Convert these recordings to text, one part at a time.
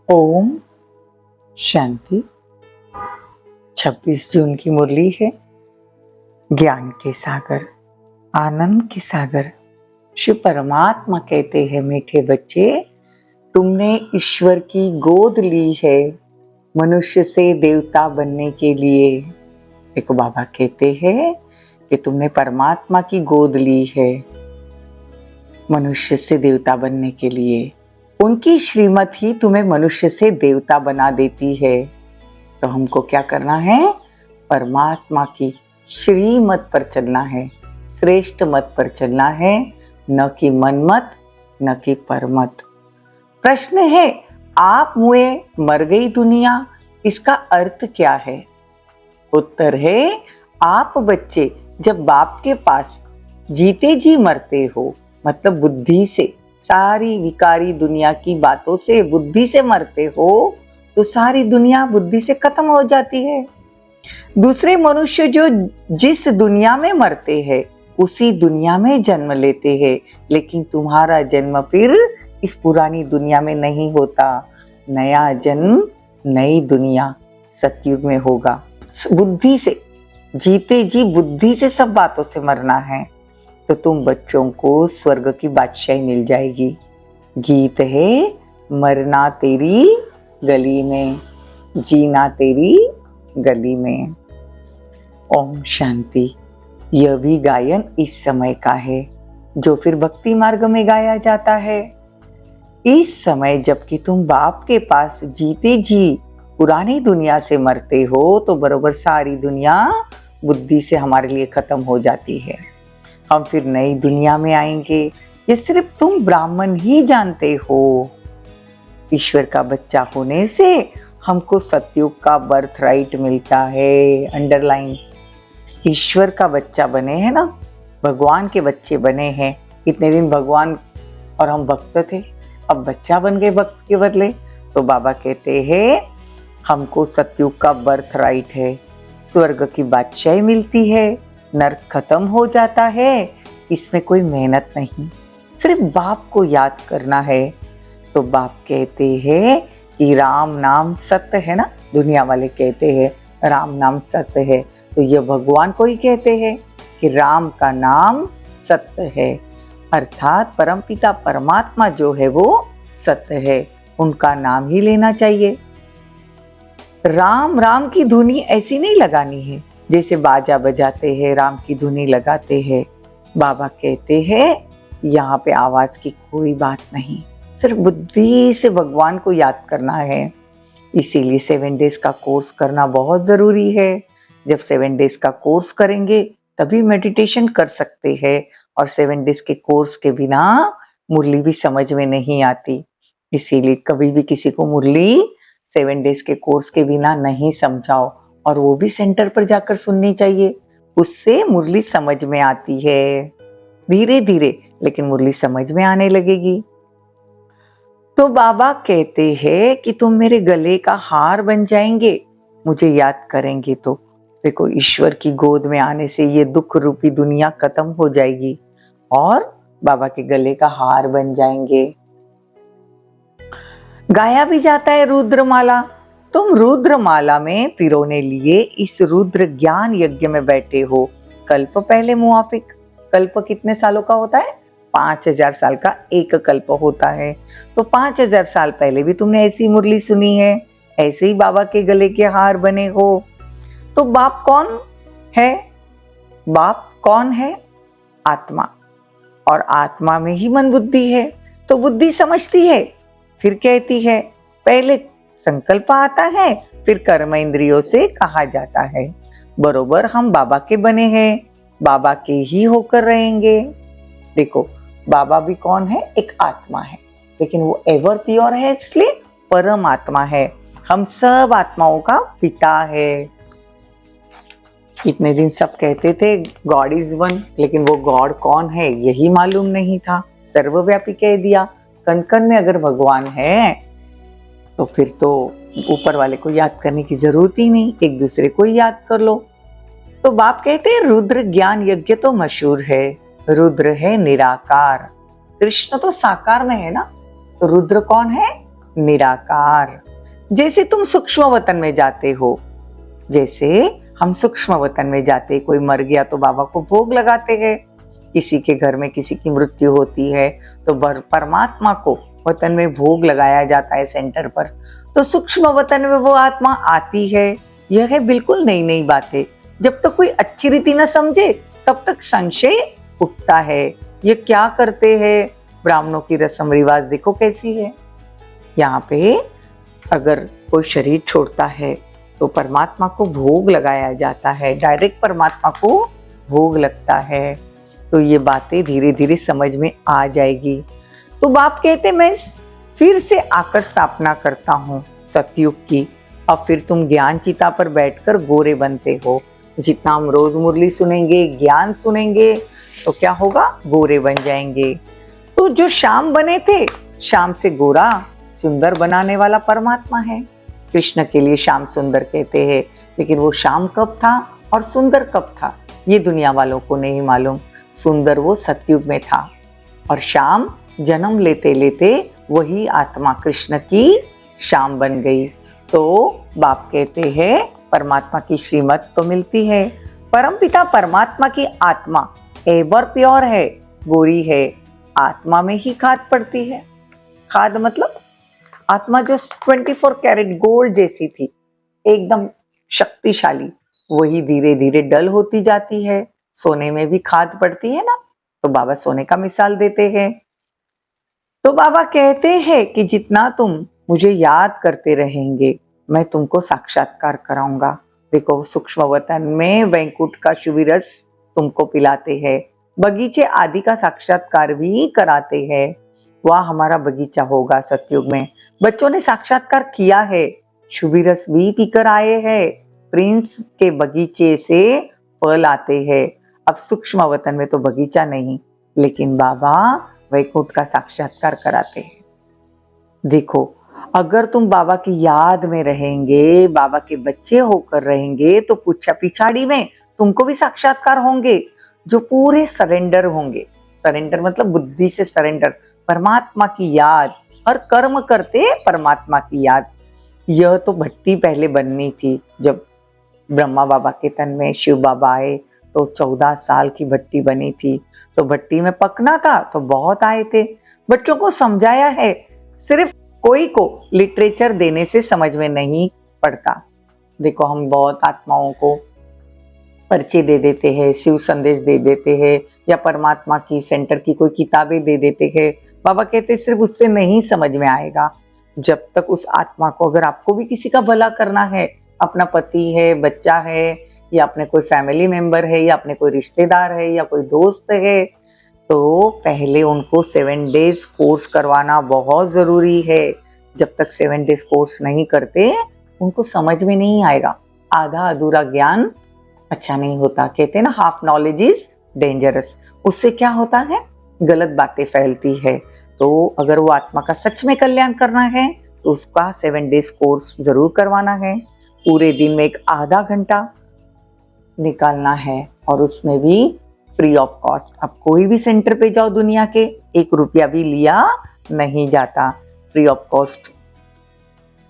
ओम शांति। 26 जून की मुरली है। ज्ञान के सागर, आनंद के सागर श्री परमात्मा कहते हैं, मीठे बच्चे, तुमने ईश्वर की गोद ली है मनुष्य से देवता बनने के लिए। देखो, बाबा कहते हैं कि तुमने परमात्मा की गोद ली है मनुष्य से देवता बनने के लिए। उनकी श्रीमत ही तुम्हें मनुष्य से देवता बना देती है। तो हमको क्या करना है? परमात्मा की श्रीमत पर चलना है, श्रेष्ठ मत पर चलना है, न कि मनमत, न कि परमत। प्रश्न है, आप मुए मर गई दुनिया, इसका अर्थ क्या है? उत्तर है, आप बच्चे जब बाप के पास जीते जी मरते हो, मतलब बुद्धि से, सारी विकारी दुनिया की बातों से बुद्धि से मरते हो, तो सारी दुनिया बुद्धि से खत्म हो जाती है। दूसरे मनुष्य जो जिस दुनिया में मरते हैं उसी दुनिया में जन्म लेते हैं, लेकिन तुम्हारा जन्म फिर इस पुरानी दुनिया में नहीं होता। नया जन्म, नई दुनिया सतयुग में होगा। बुद्धि से, जीते जी बुद्धि से सब बातों से मरना है, तो तुम बच्चों को स्वर्ग की बादशाही मिल जाएगी। गीत है, मरना तेरी गली में, जीना तेरी गली में। ओम शांति। यह भी गायन इस समय का है जो फिर भक्ति मार्ग में गाया जाता है। इस समय जबकि तुम बाप के पास जीते जी पुरानी दुनिया से मरते हो, तो बरोबर सारी दुनिया बुद्धि से हमारे लिए खत्म हो जाती है। हम फिर नई दुनिया में आएंगे। ये सिर्फ तुम ब्राह्मण ही जानते हो। ईश्वर का बच्चा होने से हमको सतयुग का बर्थ राइट मिलता है। अंडरलाइन, ईश्वर का बच्चा बने हैं ना, भगवान के बच्चे बने हैं। इतने दिन भगवान और हम भक्त थे, अब बच्चा बन गए भक्त के बदले। तो बाबा कहते हैं हमको सतयुग का बर्थ राइट है, स्वर्ग की बादशाही मिलती है, नर्क खत्म हो जाता है। इसमें कोई मेहनत नहीं, सिर्फ बाप को याद करना है। तो बाप कहते हैं कि राम नाम सत्य है ना, दुनिया वाले कहते हैं राम नाम सत्य है, तो ये भगवान को ही कहते हैं कि राम का नाम सत्य है, अर्थात परमपिता परमात्मा जो है वो सत्य है, उनका नाम ही लेना चाहिए। राम राम की धुनी ऐसी नहीं लगानी है जैसे बाजा बजाते हैं राम की धुनी लगाते हैं। बाबा कहते हैं यहाँ पे आवाज की कोई बात नहीं, सिर्फ बुद्धि से भगवान को याद करना है। इसीलिए 7 डेज का कोर्स करना बहुत जरूरी है। जब 7 डेज का कोर्स करेंगे तभी मेडिटेशन कर सकते हैं, और 7 डेज के कोर्स के बिना मुरली भी समझ में नहीं आती। इसीलिए कभी भी किसी को मुरली 7 डेज के कोर्स के बिना नहीं समझाओ, और वो भी सेंटर पर जाकर सुननी चाहिए, उससे मुरली समझ में आती है। धीरे धीरे लेकिन मुरली समझ में आने लगेगी। तो बाबा कहते हैं कि तुम मेरे गले का हार बन जाएंगे मुझे याद करेंगे तो। देखो, ईश्वर की गोद में आने से ये दुख रूपी दुनिया खत्म हो जाएगी और बाबा के गले का हार बन जाएंगे। गाया भी जाता है रुद्रमाला। तुम रुद्रमाला में पिरोने लिए इस रुद्र ज्ञान यज्ञ में बैठे हो। कल्प पहले मुआफिक, कल्प कितने सालों का होता है? 5000 साल का एक कल्प होता है। तो 5000 साल पहले भी तुमने ऐसी मुरली सुनी है, ऐसे ही बाबा के गले के हार बने हो। तो बाप कौन है? बाप कौन है? आत्मा, और आत्मा में ही मन बुद्धि है। तो बुद्धि समझती है, फिर कहती है। पहले संकल्प आता है, फिर कर्म इंद्रियों से कहा जाता है। बरोबर हम बाबा के बने हैं, बाबा के ही होकर रहेंगे। देखो, बाबा भी कौन है? एक आत्मा है, लेकिन वो एवर प्योर है, इसलिए परम आत्मा है। हम सब आत्माओं का पिता है। इतने दिन सब कहते थे गॉड इज वन, लेकिन वो गॉड कौन है यही मालूम नहीं था। सर्वव्यापी कह दिया। कण कण में अगर भगवान है तो फिर तो ऊपर वाले को याद करने की जरूरत ही नहीं, एक दूसरे को ही याद कर लो। तो बाप कहते हैं रुद्र ज्ञान यज्ञ तो मशहूर है। रुद्र है निराकार, कृष्ण तो साकार में है ना। तो रुद्र कौन है? निराकार। जैसे तुम सूक्ष्म वतन में जाते हो, जैसे हम सूक्ष्म वतन में जाते, कोई मर गया तो बाबा को भोग लगाते हैं, किसी के घर में किसी की मृत्यु होती है तो परमात्मा को वतन में भोग लगाया जाता है सेंटर पर। तो सूक्ष्म वतन में वो आत्मा आती है। यह है बिल्कुल नई नई बातें। जब तक कोई अच्छी रीति न समझे तब तक संशय उठता है। ये क्या करते हैं? ब्राह्मणों की रस्म रिवाज देखो कैसी है। यहाँ पे अगर कोई शरीर छोड़ता है तो परमात्मा को भोग लगाया जाता है, डायरेक्ट परमात्मा को भोग लगता है। तो ये बातें धीरे धीरे समझ में आ जाएगी। तो बाप कहते मैं फिर से आकर स्थापना करता हूँ सतयुग की। अब फिर तुम ज्ञान चिता पर बैठकर गोरे बनते हो। जितना हम रोज मुरली सुनेंगे, ज्ञान सुनेंगे, तो क्या होगा? गोरे बन जाएंगे। तो जो शाम बने थे, शाम से गोरा सुंदर बनाने वाला परमात्मा है। कृष्ण के लिए शाम सुंदर कहते हैं, लेकिन वो शाम कब था और सुंदर कब था ये दुनिया वालों को नहीं मालूम। सुंदर वो सतयुग में था और शाम जन्म लेते लेते वही आत्मा कृष्ण की शाम बन गई। तो बाप कहते हैं परमात्मा की श्रीमत तो मिलती है। परमपिता परमात्मा की आत्मा एवर प्योर है, गोरी है। आत्मा में ही खाद पड़ती है। खाद मतलब आत्मा जो 24 कैरेट गोल्ड जैसी थी, एकदम शक्तिशाली, वही धीरे धीरे डल होती जाती है। सोने में भी खाद पड़ती है ना, तो बाबा सोने का मिसाल देते हैं। तो बाबा कहते हैं कि जितना तुम मुझे याद करते रहेंगे, मैं तुमको साक्षात्कार कराऊंगा। देखो सूक्ष्म वतन में वैकुंठ का शुभ रस तुमको पिलाते हैं, बगीचे आदि का साक्षात्कार भी कराते हैं। वह हमारा बगीचा होगा सतयुग में। बच्चों ने साक्षात्कार किया है, शुभ रस भी पीकर आए हैं। प्रिंस के बगीचे से फल आते हैं। अब सूक्ष्म वतन में तो बगीचा नहीं, लेकिन बाबा वैकुंठ का साक्षात्कार कराते हैं। देखो अगर तुम बाबा की याद में रहेंगे, बाबा के बच्चे होकर रहेंगे, तो पूछा पिछाड़ी में तुमको भी साक्षात्कार होंगे जो पूरे सरेंडर होंगे। सरेंडर मतलब बुद्धि से सरेंडर, परमात्मा की याद, हर कर्म करते परमात्मा की याद। यह तो भट्टी पहले बननी थी। जब ब्रह्मा बाबा के तन में शिव बाबा आए तो 14 साल की भट्टी बनी थी। तो भट्टी में पकना था तो बहुत आए थे। बच्चों को समझाया है, सिर्फ कोई को लिटरेचर देने से समझ में नहीं पड़ता। देखो हम बहुत आत्माओं को पर्चे दे देते हैं, शिव संदेश दे देते हैं, या परमात्मा की सेंटर की कोई किताबें दे देते हैं। बाबा कहते सिर्फ उससे नहीं समझ में आएगा। जब तक उस आत्मा को, अगर आपको भी किसी का भला करना है, अपना पति है, बच्चा है, या अपने कोई फैमिली मेंबर है, या अपने कोई रिश्तेदार है, या कोई दोस्त है, तो पहले उनको 7 डेज कोर्स करवाना बहुत जरूरी है। जब तक 7 डेज कोर्स नहीं करते उनको समझ में नहीं आएगा। आधा अधूरा ज्ञान अच्छा नहीं होता। कहते हैं ना, हाफ नॉलेज इज डेंजरस। उससे क्या होता है? गलत बातें फैलती है। तो अगर वो आत्मा का सच में कल्याण करना है तो उसका 7 डेज कोर्स जरूर करवाना है। पूरे दिन में एक आधा घंटा निकालना है और उसमें भी फ्री ऑफ कॉस्ट। अब कोई भी सेंटर पे जाओ दुनिया के, 1 रुपया भी लिया नहीं जाता। फ्री ऑफ कॉस्ट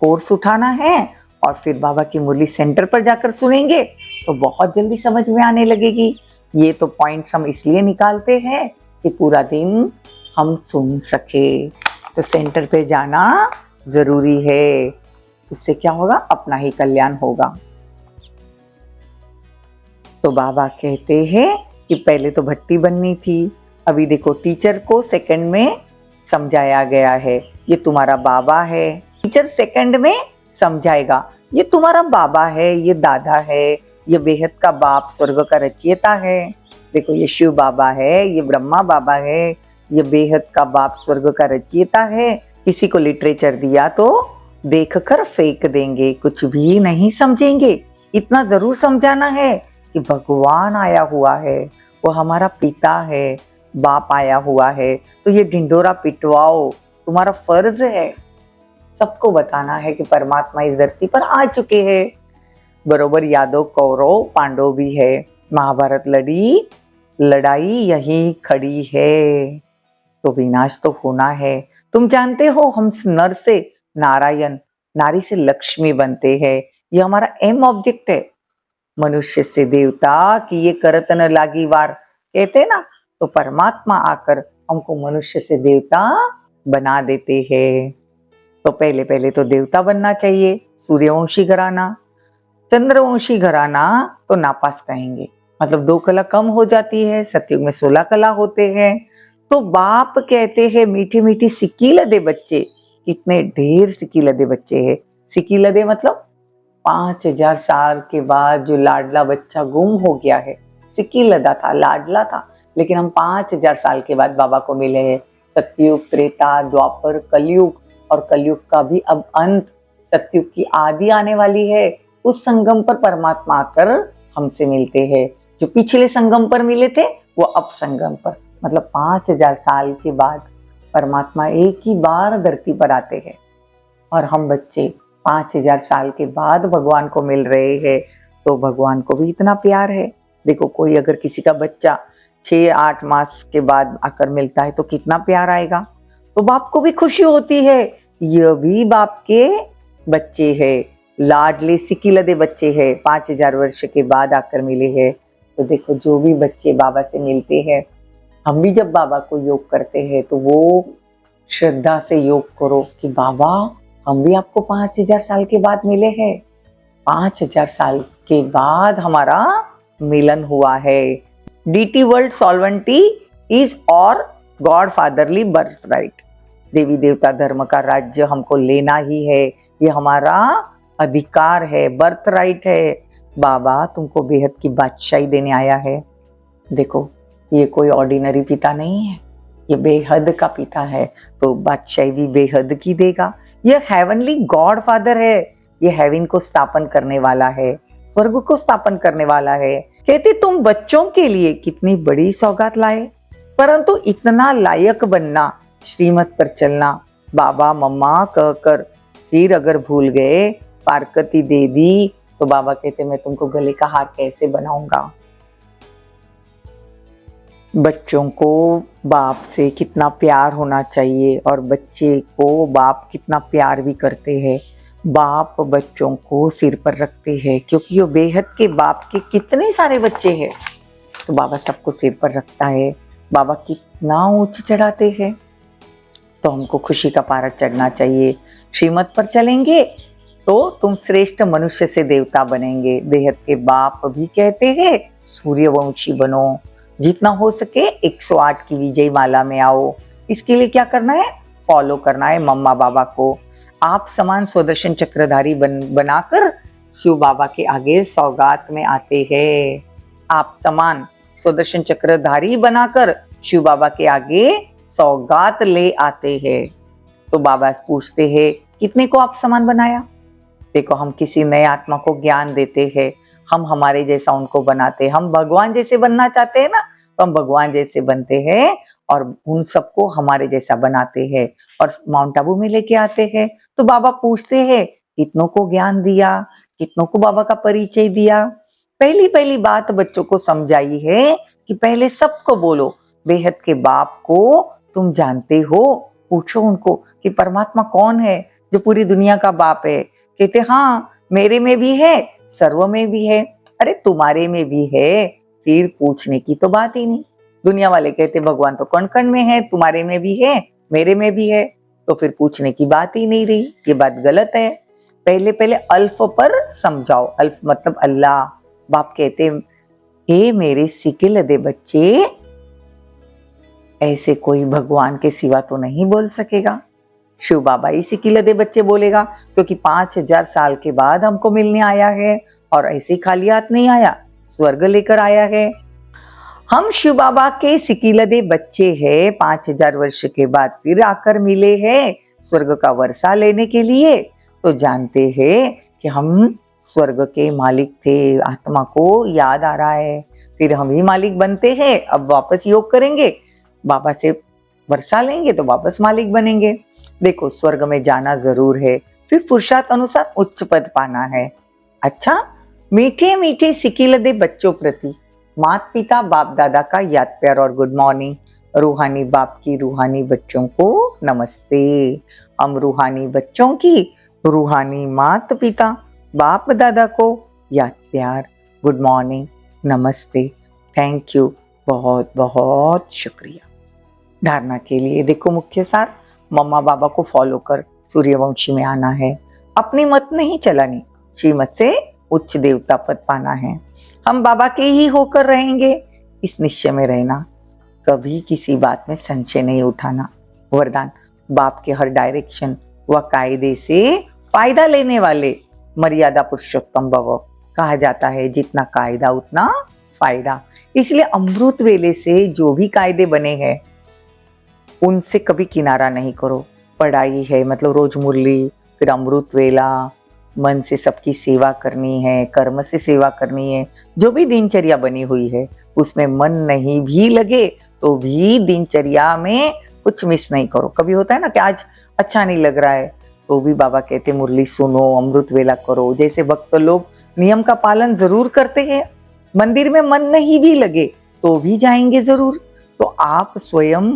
कोर्स उठाना है और फिर बाबा की मुरली सेंटर पर जाकर सुनेंगे तो बहुत जल्दी समझ में आने लगेगी। ये तो पॉइंट्स हम इसलिए निकालते हैं कि पूरा दिन हम सुन सके। तो सेंटर पे जाना जरूरी है। उससे क्या होगा? अपना ही कल्याण होगा। तो बाबा कहते हैं कि पहले तो भट्टी बननी थी, अभी देखो टीचर को सेकंड में समझाया गया है, ये तुम्हारा बाबा है। टीचर सेकंड में समझाएगा, ये तुम्हारा बाबा है, ये दादा है, ये बेहद का बाप स्वर्ग का रचयिता है। देखो ये शिव बाबा है, ये ब्रह्मा बाबा है, ये बेहद का बाप स्वर्ग का रचयिता है। किसी को लिटरेचर दिया तो देखकर फेंक देंगे, कुछ भी नहीं समझेंगे। इतना जरूर समझाना है कि भगवान आया हुआ है, वो हमारा पिता है, बाप आया हुआ है, तो ये ढिंडोरा पिटवाओ, तुम्हारा फर्ज है। सबको बताना है कि परमात्मा इस धरती पर आ चुके हैं। बरोबर यादव कौरव पांडव भी है। महाभारत लड़ी, लड़ाई यही खड़ी है, तो विनाश तो होना है। तुम जानते हो हम नर से नारायण, नारी से लक्ष्मी बनते हैं। ये हमारा एम ऑब्जेक्ट है। मनुष्य से देवता कि ये करत न लागी वार, कहते हैं ना, तो परमात्मा आकर हमको मनुष्य से देवता बना देते हैं। तो पहले पहले तो देवता बनना चाहिए, सूर्यवंशी घराना। चंद्रवंशी घराना तो नापास कहेंगे, मतलब 2 कला कम हो जाती है। सतयुग में 16 कला होते हैं। तो बाप कहते हैं मीठी मीठी सिक्की लदे बच्चे, कितने ढेर सिक्की लदे बच्चे हैं। सिक्की लदे मतलब 5000 साल के बाद जो लाडला बच्चा गुम हो गया है, सिक्की लदा था, लाडला था, लेकिन हम 5000 साल के बाद बाबा को मिले हैं। सतयुग, त्रेता, द्वापर, कलयुग, और कलयुग का भी अब अंत, सतयुग की आदि आने वाली है। उस संगम पर परमात्मा आकर हमसे मिलते हैं। जो पिछले संगम पर मिले थे वो अब संगम पर, मतलब 5000 साल के बाद परमात्मा एक ही बार धरती पर आते हैं और हम बच्चे 5000 साल के बाद भगवान को मिल रहे हैं। तो भगवान को भी इतना प्यार है। देखो, कोई अगर किसी का बच्चा 6-8 मास के बाद आकर मिलता है तो कितना प्यार आएगा। तो बाप को भी खुशी होती है, ये भी बाप के बच्चे हैं, लाडले सिक्की लदे बच्चे हैं, 5000 वर्ष के बाद आकर मिले हैं। तो देखो, जो भी बच्चे बाबा से मिलते हैं, हम भी जब बाबा को योग करते हैं तो वो श्रद्धा से योग करो कि बाबा हम भी आपको 5000 साल के बाद मिले हैं। 5000 साल के बाद हमारा मिलन हुआ है। डीटी वर्ल्ड सॉल्वेंटी इज और गॉड फादरली बर्थ राइट। देवी देवता धर्म का राज्य हमको लेना ही है, ये हमारा अधिकार है, बर्थ राइट है। बाबा तुमको बेहद की बादशाही देने आया है। देखो, ये कोई ऑर्डिनरी पिता नहीं है, ये बेहद का पिता है, तो बादशाही भी बेहद की देगा। ये हेवनली गॉड फादर है, ये हेवन को स्थापन करने वाला है, स्वर्ग को स्थापन करने वाला है। कहते तुम बच्चों के लिए कितनी बड़ी सौगात लाए, परंतु इतना लायक बनना, श्रीमत पर चलना, बाबा मम्मा कहकर फिर अगर भूल गए, पारकती दे दी, तो बाबा कहते मैं तुमको गले का हार कैसे बनाऊंगा। बच्चों को बाप से कितना प्यार होना चाहिए और बच्चे को बाप कितना प्यार भी करते हैं। बाप बच्चों को सिर पर रखते हैं क्योंकि वो बेहद के बाप के कितने सारे बच्चे हैं, तो बाबा सबको सिर पर रखता है। बाबा कितना ऊंचे चढ़ाते हैं, तो हमको खुशी का पारा चढ़ना चाहिए। श्रीमत पर चलेंगे तो तुम श्रेष्ठ मनुष्य से देवता बनेंगे। बेहद के बाप भी कहते हैं सूर्यवंशी बनो, जितना हो सके 108 की विजय माला में आओ। इसके लिए क्या करना है, फॉलो करना है मम्मा बाबा को। आप समान स्वदर्शन चक्रधारी बनाकर शिव बाबा के आगे सौगात में आते हैं। आप समान स्वदर्शन चक्रधारी बनाकर शिव बाबा के आगे सौगात ले आते हैं। तो बाबा पूछते हैं कितने को आप समान बनाया। देखो, हम किसी नए आत्मा को ज्ञान देते हैं, हम हमारे जैसा उनको बनाते हैं। हम भगवान जैसे बनना चाहते हैं ना, तो हम भगवान जैसे बनते हैं और उन सबको हमारे जैसा बनाते हैं और माउंट आबू में लेके आते हैं। तो बाबा पूछते हैं कितनों को ज्ञान दिया, कितनों को बाबा का परिचय दिया। पहली पहली बात बच्चों को समझाई है कि पहले सबको बोलो बेहद के बाप को तुम जानते हो। पूछो उनको कि परमात्मा कौन है जो पूरी दुनिया का बाप है। कहते हाँ, मेरे में भी है, सर्व में भी है। अरे तुम्हारे में भी है, फिर पूछने की तो बात ही नहीं। दुनिया वाले कहते भगवान तो कण कण में है, तुम्हारे में भी है, मेरे में भी है, तो फिर पूछने की बात ही नहीं रही। ये बात गलत है। पहले पहले अल्फ पर समझाओ। अल्फ मतलब अल्लाह। बाप कहते हे मेरे सिके लदे बच्चे, ऐसे कोई भगवान के सिवा तो नहीं बोल सकेगा। शिव बाबा ही सिके लदे बच्चे बोलेगा, क्योंकि 5000 साल के बाद हमको मिलने आया है और ऐसे खाली हाथ नहीं आया, स्वर्ग लेकर आया है। हम शिव बाबा के सिके लदे बच्चे हैं। 5000 वर्ष के बाद फिर आकर मिले हैं स्वर्ग का वर्षा लेने के लिए। तो जानते हैं कि हम स्वर्ग के मालिक थे, आत्मा को याद आ रहा है, फिर हम ही मालिक बनते हैं। अब वापस योग करेंगे, बाबा से वर्षा लेंगे तो वापस मालिक बनेंगे। देखो, स्वर्ग में जाना जरूर है, फिर पुरुषार्थ अनुसार उच्च पद पाना है। अच्छा, मीठे मीठे सिके लदे बच्चों प्रति माता पिता बाप दादा का याद प्यार और गुड मॉर्निंग। रूहानी बाप की रूहानी बच्चों को नमस्ते। हम रूहानी बच्चों की रूहानी माता पिता बाप दादा को याद प्यार, गुड मॉर्निंग, नमस्ते, थैंक यू, बहुत बहुत शुक्रिया। धारणा के लिए देखो मुख्य सार, मम्मा बाबा को फॉलो कर सूर्यवंशी में आना है, अपनी मत नहीं चलानी, श्रीमत से उच्च देवता पद पाना है, हम बाबा के ही होकर रहेंगे, इस निश्चय में रहना, कभी किसी बात में संशय नहीं उठाना। वरदान, बाप के हर डायरेक्शन व कायदे से फायदा लेने वाले मर्यादा पुरुषोत्तम भव, कहा जाता है जितना कायदा उतना फायदा, इसलिए अमृत वेले से जो भी कायदे बने हैं उनसे कभी किनारा नहीं करो। पढ़ाई है मतलब रोज मुरली, फिर अमृत वेला, मन से सबकी सेवा करनी है, कर्म से सेवा करनी है, जो भी दिनचर्या बनी हुई है उसमें मन नहीं भी लगे तो भी दिनचर्या में कुछ मिस नहीं करो। कभी होता है ना कि आज अच्छा नहीं लग रहा है तो भी बाबा कहते मुरली सुनो, अमृत वेला करो। जैसे भक्त लोग नियम का पालन जरूर करते हैं, मंदिर में मन नहीं भी लगे तो भी जाएंगे जरूर। तो आप स्वयं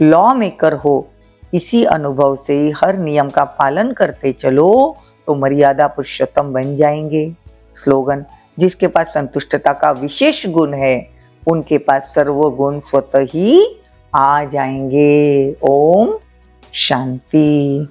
लॉ मेकर हो, इसी अनुभव से हर नियम का पालन करते चलो तो मर्यादा पुरुषोत्तम बन जाएंगे। स्लोगन, जिसके पास संतुष्टता का विशेष गुण है उनके पास सर्व गुण स्वतः ही आ जाएंगे। ओम शांति।